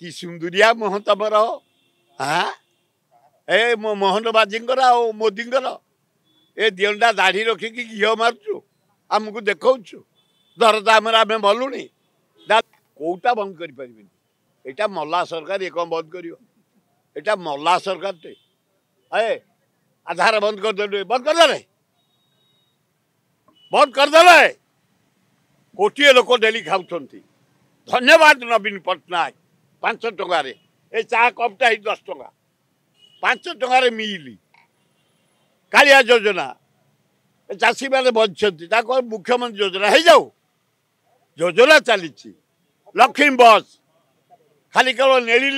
कि सुंदरिया मोह तमर हाँ ए मो मोहन बाजींकर आ मोदींकर ए दिंडा दाढ़ी रखिकी घीओ मार्चु आमको देखु दरदा आम भलुनी कौटा बंद कर एटा मल्ला सरकार ये कौन बंद कर मल्ला सरकार टे ए आधार बंद करदे बंद करदे कोटिए लोक डेली खाऊँ धन्यवाद नवीन पट्टनायक 5 टंकार ए चा कपटा 10 टंका 5 टंकार मिली कालिया योजना चाषी मैंने बचती मुख्यमंत्री योजना हो जाऊ योजना चली लक्ष्मी बस खाली केवल नेड़े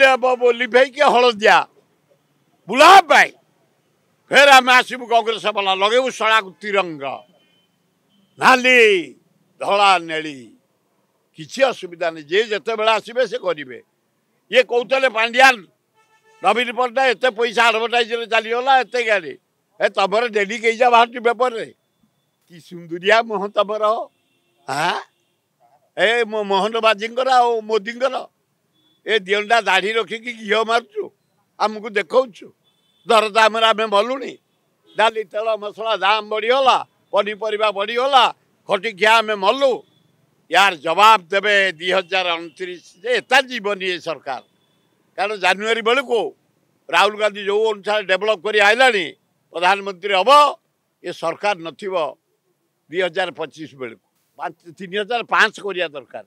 लिभे हलदिया बुला फिर आम आसबू कांग्रेस वाला लगे सड़ा तिरंगा नाली धला नेली किसी असुविधा नहीं जे जिते बेला आसबे से करेंगे ये कहते पांड्यान नवीन पट्टनायक एत पैसा आडभटाइज चलीगला एत गाड़ी ए तुम डेली कही जा बाहर पेपर रे कि सुंदरिया मोह तमर हाँ ए मो मोहन बाजींकर आ मोदींकर ए दिंडा दाढ़ी रखिकी घीओ मार्चु आमको देखु दरदा आम भलुनी डाली तेल मसला दाम बढ़ीगला पनीपरिया बढ़ीगला खटिकिया आम मलु यार जवाब देवे 2029 एता जीवन ये सरकार कारण जानुरी बेलू राहुल गांधी जो अनुसार डेभलप कर आइलानी प्रधानमंत्री हम ये सरकार नथिब 2025 बेलू 3500 करिया दरकार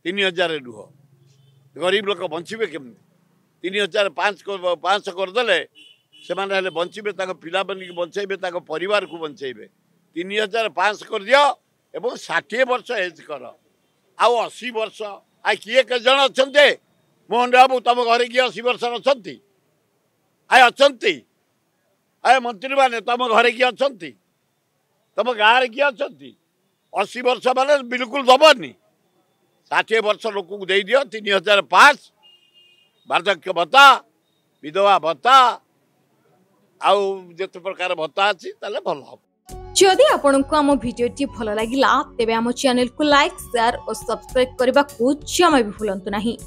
3000 नुह गरीब लोक बंचे केमती 3500 करदे से बंचे पिला बंचेबे परिवार को बंचेबे 3500 कर दियो एवं 60 वर्ष एज कर आ 80 वर्ष आ किए के जन अच्छा मोहन बाबू तुम घरे किए 80 वर्ष अच्छा आए मंत्री मैंने तुम घरे किए अच्छा तुम गाँव किए अच्छा 80 वर्ष माने बिल्कुल दबनी 60 वर्ष लोक को दे दियो 3005 वार्धक्य भत्ता विधवा भत्ता आउ जिते प्रकार भत्ता अच्छी भल हम जदि आपंक आम भिडी भल लगा तेब आम चैनल को लाइक शेयर और सब्सक्राइब करने को जमा भी भूलु नहीं।